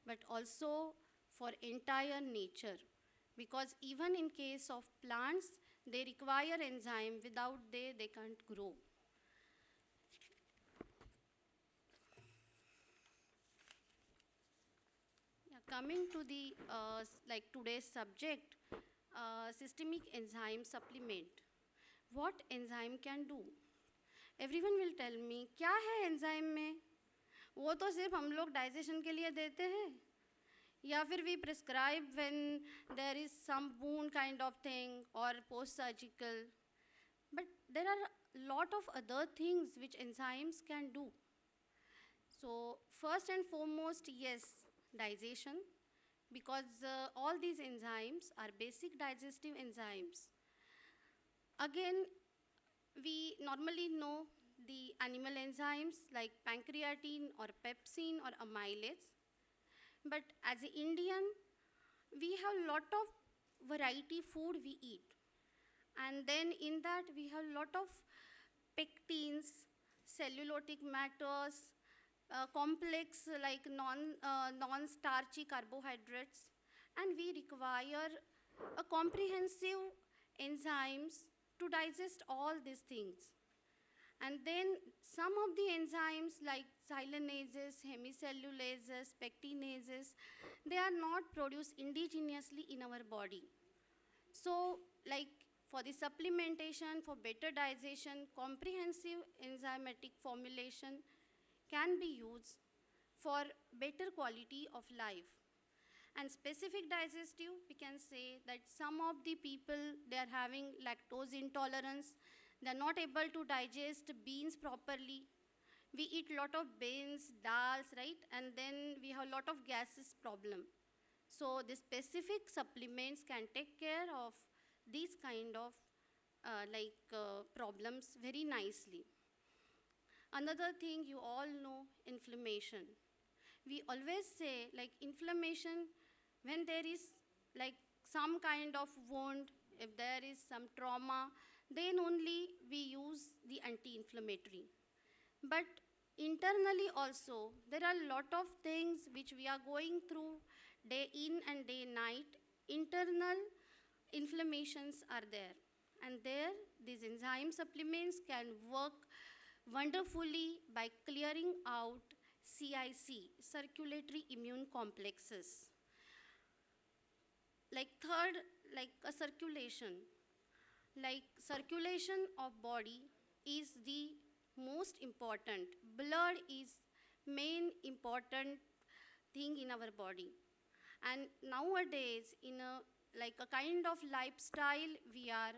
but also for entire nature. Because even in case of plants, they require enzyme. Without they can't grow. Yeah, coming to the like today's subject, systemic enzyme supplement. What enzyme can do? Everyone will tell me क्या है enzyme में, वो तो सिर्फ हम लोग digestion के लिए देते हैं, या फिर we prescribe when there is some wound kind of thing or post surgical. But there are a lot of other things which enzymes can do. So, first and foremost, yes, digestion, because all these enzymes are basic digestive enzymes. Again, we normally know the animal enzymes like pancreatine or pepsin or amylase. But as an Indian, we have a lot of variety food we eat. And then in that we have a lot of pectins, cellulotic matters, complex like non-starchy carbohydrates, and we require a comprehensive enzymes to digest all these things. And then some of the enzymes like silanases, hemicellulases, pectinases, they are not produced indigenously in our body. So, like for the supplementation, for better digestion, comprehensive enzymatic formulation can be used for better quality of life. And specific digestive, we can say that some of the people, they are having lactose intolerance, they are not able to digest beans properly. We eat lot of beans, dals, right? And then we have a lot of gases problem. So the specific supplements can take care of these kind of problems very nicely. Another thing you all know, inflammation. We always say like inflammation when there is like some kind of wound, if there is some trauma, then only we use the anti-inflammatory. But internally also, there are a lot of things which we are going through day in and day night. Internal inflammations are there. And there, these enzyme supplements can work wonderfully by clearing out CIC, circulatory immune complexes. Like third, like a circulation. Like circulation of body is the most important. Blood is main important thing in our body. And nowadays, in a like a kind of lifestyle, we are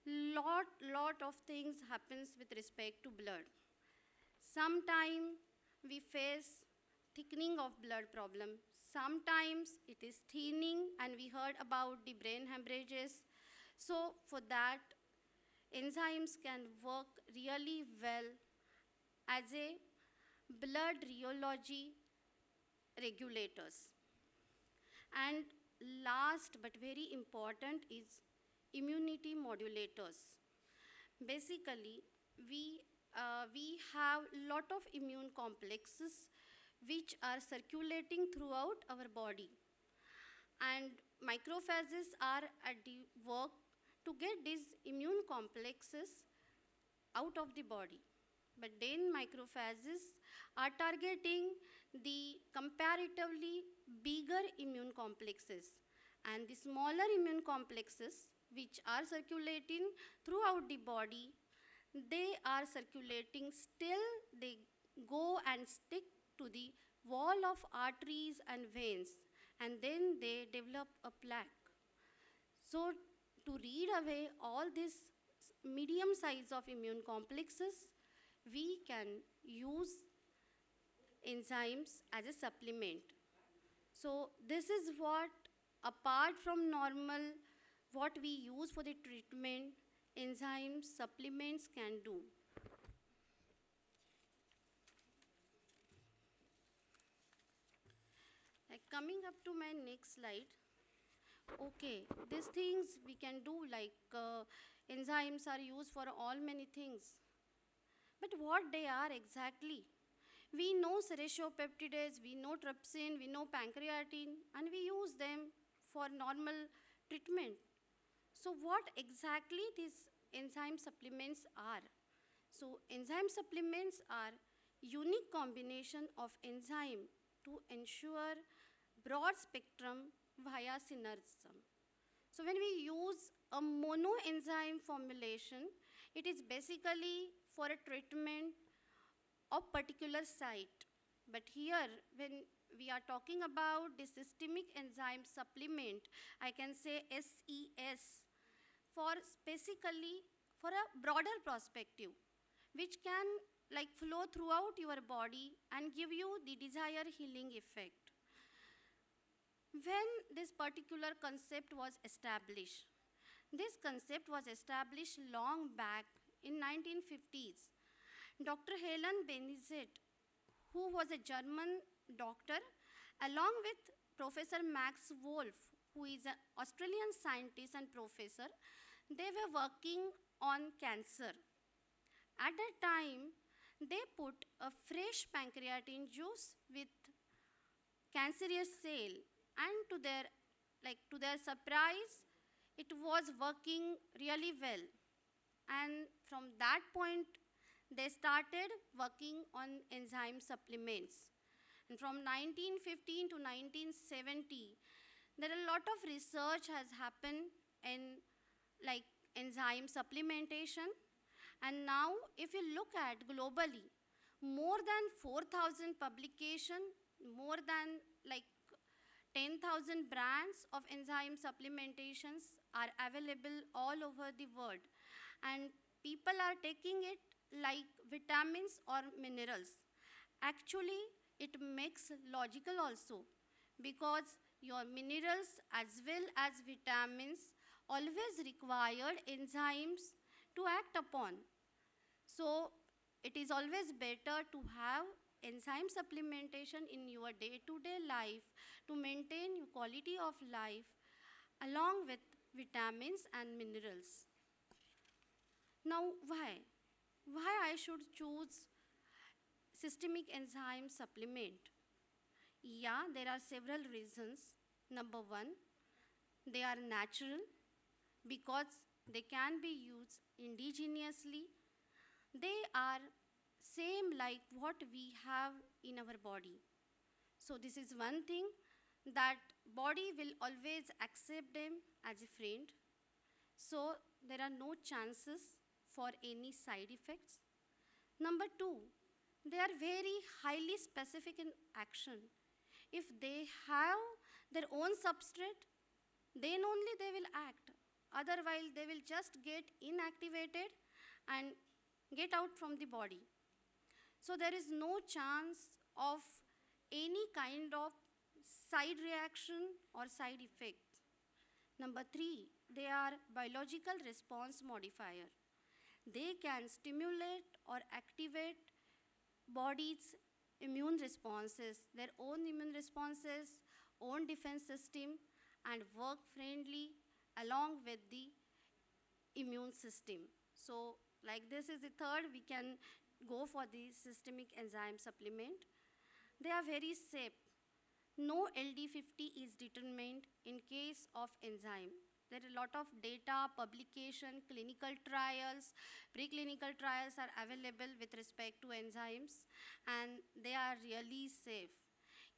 lot of things happens with respect to blood. Sometimes we face thickening of blood problem. Sometimes it is thinning, and we heard about the brain hemorrhages. So for that, enzymes can work really well as a blood rheology regulators. And last but very important is immunity modulators. Basically, we have lot of immune complexes which are circulating throughout our body. And macrophages are at the work to get these immune complexes out of the body. But then macrophages are targeting the comparatively bigger immune complexes. And the smaller immune complexes, which are circulating throughout the body, they are circulating still, they go and stick to the wall of arteries and veins, and then they develop a plaque. So to read away all these medium size of immune complexes, we can use enzymes as a supplement. So this is what, apart from normal, what we use for the treatment, enzymes, supplements can do. Like coming up to my next slide. Okay, these things we can do, like enzymes are used for all many things. But what they are exactly? We know serratiopeptidase, we know trypsin, we know pancreatin, and we use them for normal treatment. So, what exactly these enzyme supplements are? So, enzyme supplements are unique combination of enzyme to ensure broad spectrum via synergism. So, when we use a monoenzyme formulation, it is basically for a treatment of particular site. But here, when we are talking about the systemic enzyme supplement, I can say SES, for specifically for a broader perspective, which can like flow throughout your body and give you the desired healing effect. When this particular concept was established, this concept was established long back in 1950s. Dr. Helen Benezet, who was a German doctor, along with Professor Max Wolf, who is an Australian scientist and professor, they were working on cancer. At that time, they put a fresh pancreatin juice with cancerous cell, and to their surprise, it was working really well. And from that point, they started working on enzyme supplements. And from 1915 to 1970, there are a lot of research has happened in like enzyme supplementation. And now, if you look at globally, more than 4,000 publication, more than like 10,000 brands of enzyme supplementations are available all over the world. And people are taking it like vitamins or minerals. Actually, it makes logical also, because your minerals as well as vitamins always required enzymes to act upon. So it is always better to have enzyme supplementation in your day-to-day life to maintain your quality of life along with vitamins and minerals. Now, why? Why I should choose systemic enzyme supplement? Yeah, there are several reasons. Number one, they are natural because they can be used indigenously. They are same like what we have in our body. So this is one thing, that body will always accept them as a friend. So there are no chances for any side effects. Number two, they are very highly specific in action. If they have their own substrate, then only they will act. Otherwise, they will just get inactivated and get out from the body. So there is no chance of any kind of side reaction or side effect. Number three, they are biological response modifier. They can stimulate or activate body's immune responses, their own immune responses, own defense system, and work friendly along with the immune system. So, like this is the third, we can go for the systemic enzyme supplement. They are very safe. No LD50 is determined in case of enzyme. There are a lot of data, publication, clinical trials, preclinical trials are available with respect to enzymes, and they are really safe.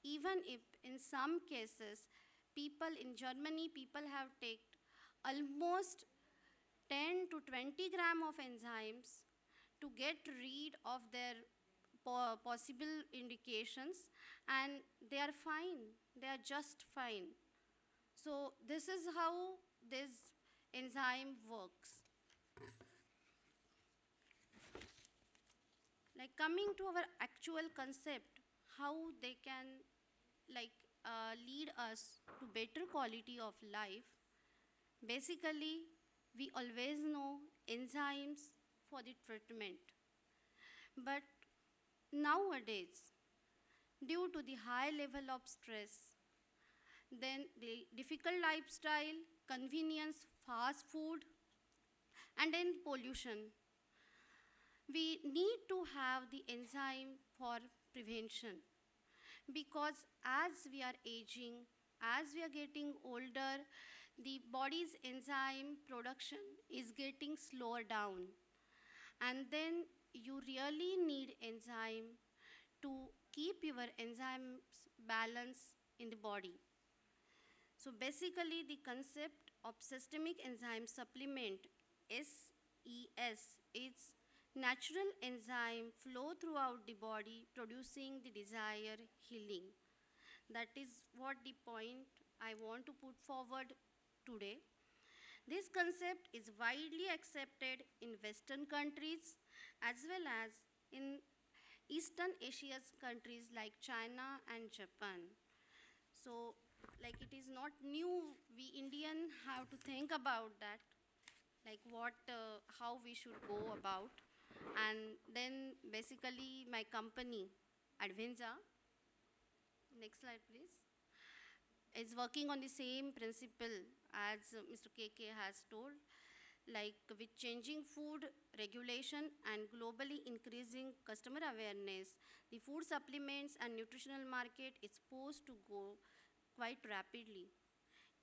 Even if in some cases, people in Germany, people have taken almost 10 to 20 gram of enzymes to get rid of their possible indications, and they are fine. They are just fine. So this is how this enzyme works. Like coming to our actual concept, how they can lead us to better quality of life. Basically, we always know enzymes for the treatment. But nowadays, due to the high level of stress, then the difficult lifestyle, convenience, fast food, and then pollution, we need to have the enzyme for prevention. Because as we are aging, as we are getting older, the body's enzyme production is getting slower down. And then you really need enzyme to keep your enzymes balance in the body. So basically, the concept of systemic enzyme supplement SES is natural enzyme flow throughout the body producing the desired healing. That is what the point I want to put forward today. This concept is widely accepted in Western countries as well as in Eastern Asia's countries like China and Japan. So, like it is not new. We Indian have to think about that, like how we should go about. And then basically my company, Advenza, next slide please, is working on the same principle as Mr. KK has told, like with changing food regulation and globally increasing customer awareness, the food supplements and nutritional market is supposed to go quite rapidly.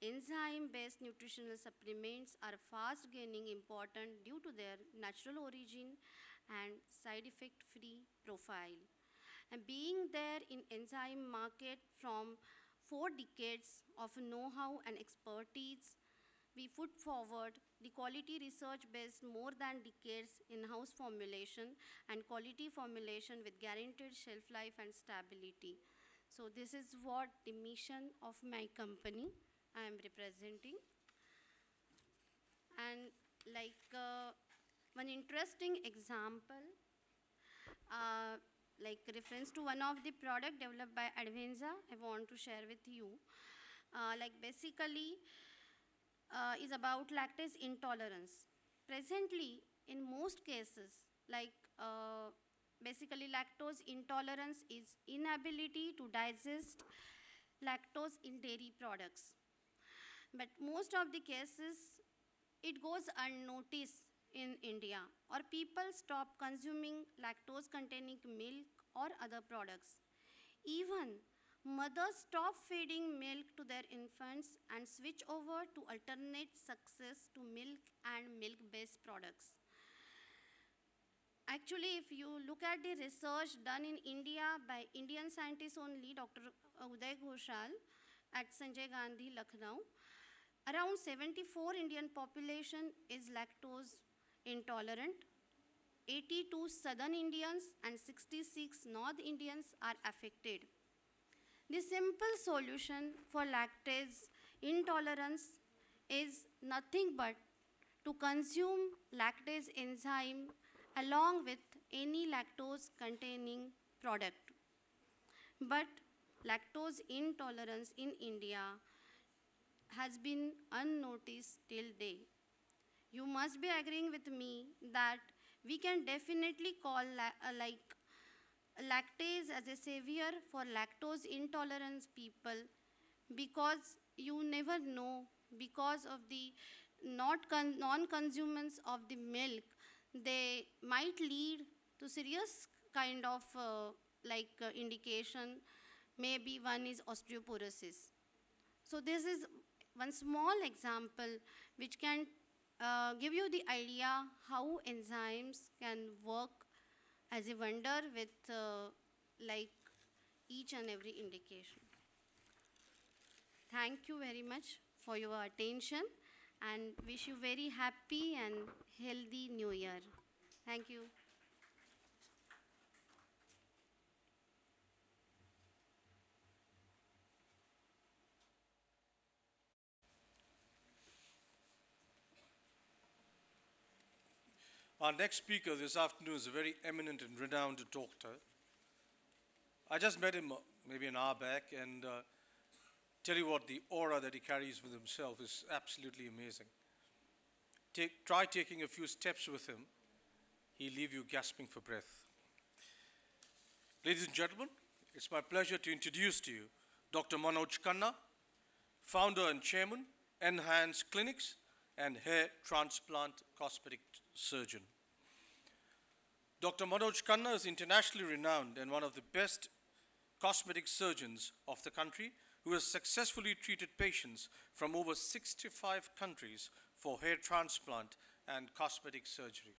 Enzyme-based nutritional supplements are fast gaining importance due to their natural origin and side effect-free profile. And being there in enzyme market from 4 decades of know-how and expertise, we put forward the quality research based more than decades in-house formulation and quality formulation with guaranteed shelf life and stability. So this is what the mission of my company I am representing. And like one interesting example, uh, like reference to one of the product developed by Advenza, I want to share with you. Like basically is about lactase intolerance. Presently, in most cases, like basically lactose intolerance is inability to digest lactose in dairy products. But most of the cases, it goes unnoticed in India, or people stop consuming lactose containing milk or other products. Even mothers stop feeding milk to their infants and switch over to alternate success to milk and milk based products. Actually, if you look at the research done in India by Indian scientists only, Dr. Uday Ghoshal at Sanjay Gandhi, Lucknow, around 74 Indian population is lactose intolerant. 82 southern Indians and 66 north Indians are affected. The simple solution for lactase intolerance is nothing but to consume lactase enzyme along with any lactose containing product. But lactose intolerance in India has been unnoticed till date. You must be agreeing with me that we can definitely call like lactase as a savior for lactose intolerance people, because you never know, because of the non-consumance of the milk, they might lead to serious kind of indication. Maybe one is osteoporosis. So this is one small example which can give you the idea how enzymes can work as a wonder with like each and every indication. Thank you very much for your attention and wish you very happy and healthy new year. Thank you. Our next speaker this afternoon is a very eminent and renowned doctor. I just met him maybe an hour back, and tell you what, the aura that he carries with himself is absolutely amazing. Try taking a few steps with him. He'll leave you gasping for breath. Ladies and gentlemen, it's my pleasure to introduce to you Dr. Manoj Khanna, founder and chairman, Enhance Clinics and hair transplant cosmetic surgeon. Dr. Manoj Khanna is internationally renowned and one of the best cosmetic surgeons of the country who has successfully treated patients from over 65 countries for hair transplant and cosmetic surgery.